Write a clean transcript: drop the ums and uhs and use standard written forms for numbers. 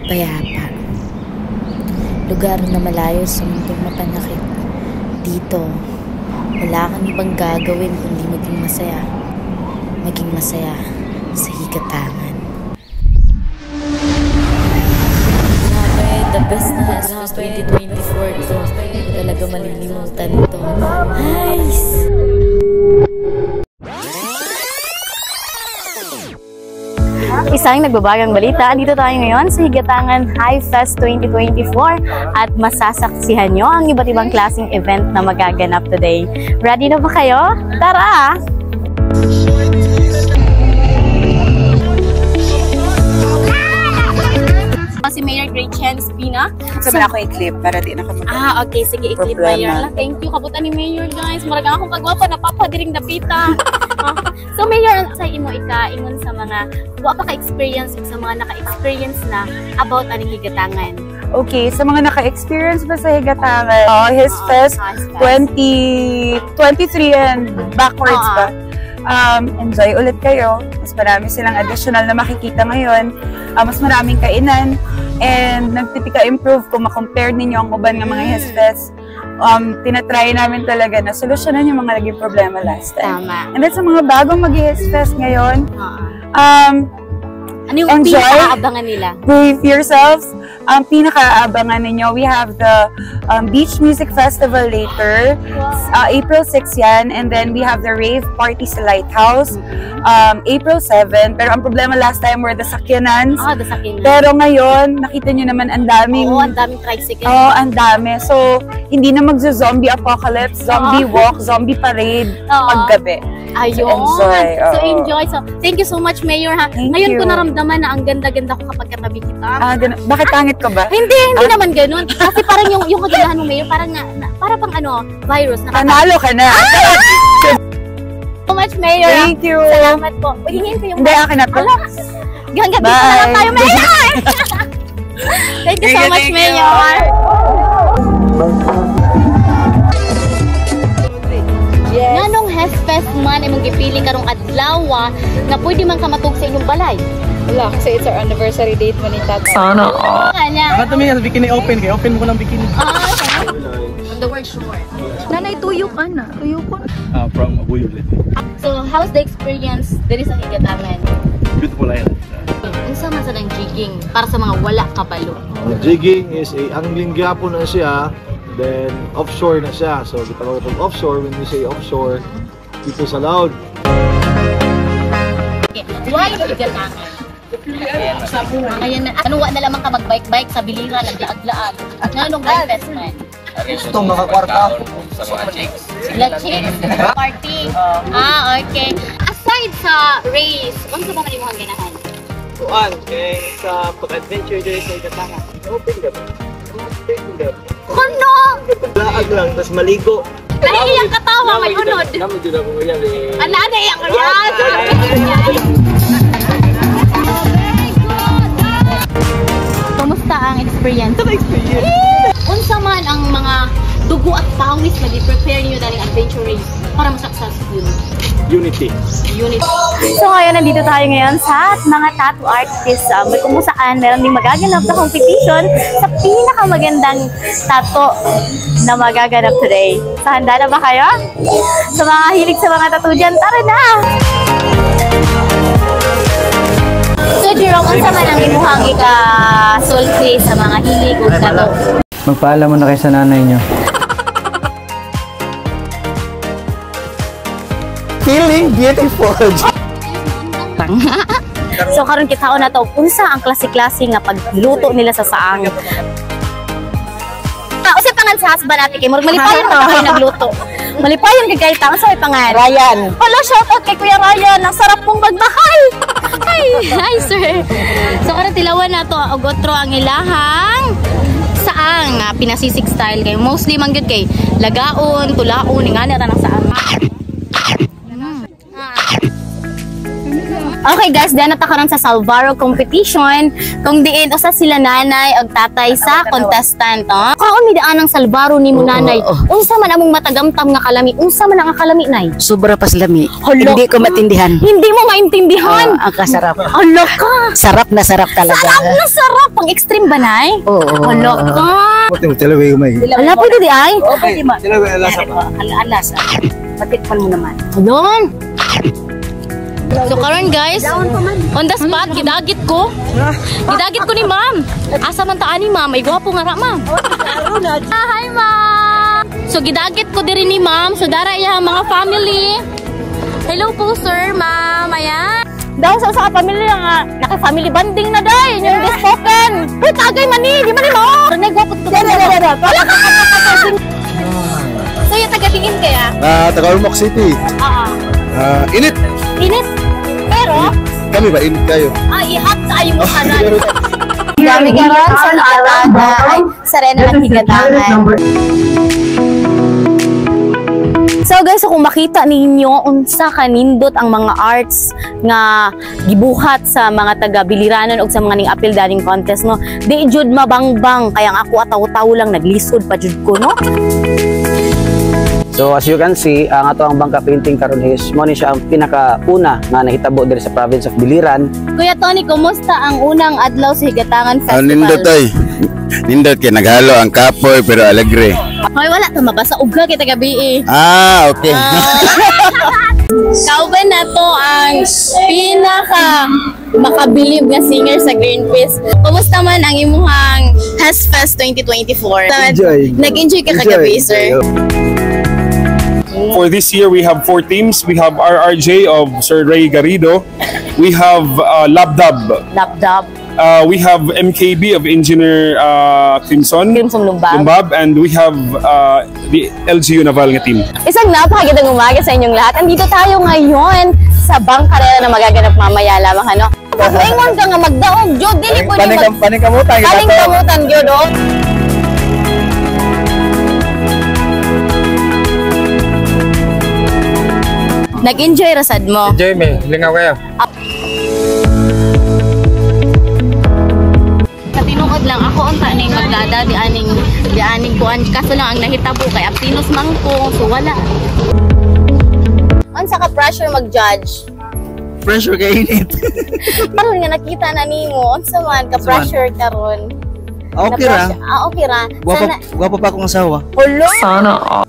payapa. Lugar na malayo sa mundong mapanakit. Dito, wala kang ibang gagawin kundi maging masaya. Maging masaya sa higatangan. The best na Hesfest 2024 to. Hindi talaga malilimutan to. Nice! Isang nagbabagang balita. Dito tayo ngayon sa Higatangan Hi-Fest 2024 at masasaksihan nyo ang iba't ibang klaseng event na magaganap today. Ready na ba kayo? Tara! Si Mayor Gretchen Espina. Sabi ako i-clip para di na kami. Okay. Sige, i-clip Mayor. Thank you. Kabutan ni Mayor, guys. Maragang akong kagwapa na papadiring dapita. So, Mayor, sa imo ingon sa mga wapa ka-experience sa mga naka-experience na about aning higatangan. Okay, sa mga naka-experience ba sa higatangan? Hesfest 2023 and backwards ba? Enjoy ulit kayo. Mas marami silang additional na makikita ngayon. Mas maraming kainan. And nagpipika-improve kung makompare ninyo ang uban ng mga Hesfest. Tinatry namin talaga na solusyonan yung mga naging problema last time. Tama. And then sa mga bagong mag-Hesfest ngayon, ano yung pinaka-aabangan nila? Brave yourselves. Ang pinaka-aabangan ninyo, we have the Beach Music Festival later. April 6 yan. And then we have the rave party sa Lighthouse. April 7. Pero ang problema last time were the sakyanans. The sakyanan. Pero ngayon, nakita nyo naman ang daming... ang daming tricycle. Ang dami. So, hindi na magzo-zombie apocalypse, zombie walk, zombie parade paggabi. Ayun. So enjoy. So, thank you so much, Mayor. Ngayon ko naramdaman na ang ganda-ganda ko kapag katabi kita. Bakit pangit ka ba? Hindi naman ganun. Kasi parang yung kagandahan mo, Mayor, parang pang virus. Panalo ka na. So much, Mayor. Thank you. Salamat po. Hingin ko yung... Hindi, akin na po. Hanggang gabi na lang tayo, Mayor. Thank you so much, Mayor. Nganong Hesfest man imong gipili karong adlaw nga pwede man ka matug sa inyong balay? Wala, kasi it's our anniversary date man ni Tata. Sana. Ba't may bikini open? Kaya open mo ko ng bikini. On the word short. Nanay, tuyo ka na. Tuyo ko. From Abuyo ulit. So, how's the experience there sa higatangan? Beautiful island. Unsa man sa nang jigging para sa mga wala kabalo? Jigging is a angling gyapon na siya. Then offshore na siya. So kita ko itong offshore. When we say offshore, dito sa loud. Okay. Why higatangan? Ayan na. Ano na lamang ka mag-bike-bike sa biliran, naglaag-laag. Nganong Hi-Fest man? Gusto makakwarta sa mga chicks. Sila chicks. Party. Okay. Aside sa race, ano sa mga imong ganahan? Kuan, kaya sa pag-adventure dito sa higatangan. Open ka ba? Kuno! Laag lang, tas maligo. Nahiiyang katawa, may unod. Kami din ako ngayon eh. Naiyak ko yan! Kumusta ang experience? Unsa man ang mga dugo at pawis na di-prepare nyo daling adventure race para ma-successful? Unity. So ngayon, nandito tayo ngayon sa mga tattoo artists. Kung saan meron din magaganap na competition sa pinakamagandang tattoo na magaganap today. So handa na ba kayo? Sa mga hilig sa mga tattoo dyan, tara na! So Jerome, unsa man ang imuhang ika-sulti sa mga hilig o tattoo? Magpaalam mo na kayo sa nanay nyo. Feeling beautiful. So karon kita na to unsa ang klase-klase nga pagluto nila sa saang. Usap tangan sa husband natin kay murag malipayon ka kayo nagluto. Malipayon kay kay taon sa may pangan. Ryan. Hello, shout out kay Kuya Ryan. Ang sarap pong magmahal. Hi sir. So karon tilawan na to og otro ang ilahang saang pinasisig style kay mostly man gyud kay lagaon, tulaon ingani ra nang saang. Okay guys, dahil natakaroon sa Salvaro competition, kung diin usa sila nanay ag tatay sa contestant. Kaon mi daan ang Salvaro ni mo nanay. Unsa man among matagamtam nga kalami? Unsa man ang kalami nay? Sobra pas lami. Hala. Hindi ko matindihan. Hindi mo maintindihan. Ang kasarap. Hala ka. Sarap na sarap talaga. Sarap na sarap. Pang extreme ba nay? Oo. Hala ka. Tilaway umay. Hala pwede di ay? Okay. Tilaway alas. Alas. Patikpan mo naman. Ayun. So karon guys, on the spot, gidagit ko. Gidagit ko ni ma'am. Asa man taan ni ma'am? Ay gwapo nga ra ma'am. Hi ma'am. So gidagit ko diri ni ma'am. So dara iya mga family. Hello po sir, ma'am. Ayan. Daw sa family nga, naka-family bonding na day. Yung spoken. Uy, tagay man ni. Di man ni mo. Renay gwapo ko. Wala ka. So yung taga-tingin kaya? Taga Ormoc City. Init. Init. Pero, Kami ba? Init kayo? ihap sa ayong makanan. Dami karon sa Atada ay sarena ng higatangan. So guys, kung makita ninyo unsa kanindot ang mga arts nga gibuhat sa mga taga-Biliranon o sa mga ning apil daning contest no, di jud mabangbang kaya ako ataw-taw lang naglisod pa jud ko no. So as you can see, ang ato ang bangka painting karon is mo ni siya ang pinakauna nga nahitabo diri sa province of Biliran. Kuya Tony, kumusta ang unang adlaw sa Higatangan Festival? Nindot ay. Nindot kay naghalo ang kapoy pero alegre. Hoy, wala to mabasa ugga kita gabi eh. Okay. Kauban na to ang pinaka makabilib nga singer sa Greenpeace. Kumusta man ang imuhang HESFest 2024? Nag-enjoy ka kagabi, sir? For this year, we have 4 teams. We have RRJ of Sir Ray Garrido. We have Labdab. Labdab. We have MKB of Engineer Crimson Lumbab. And we have the LGU Naval nga team. Isang napakagandang umaga sa inyong lahat. Andito tayo ngayon sa bangkarera na magaganap mamaya lamang ano. Pagmaingon ka nga magdaog, Jod. Dili po niyo Paningkamutan. Paningkamutan, Jod. Nag-enjoy rasad mo? Enjoy me, lingaw kayo. Katinuod lang ako unta ning magdada di aning kuan kaso lang ang nahitabo kay aptinos man ko so wala. Unsa ka pressure mag-judge? Pressure kay init. Karon nga nakita na nimo unsa man ka pressure karon? Okay ra. Okay ra. Guwapo pa akong asawa. Hello? Sana.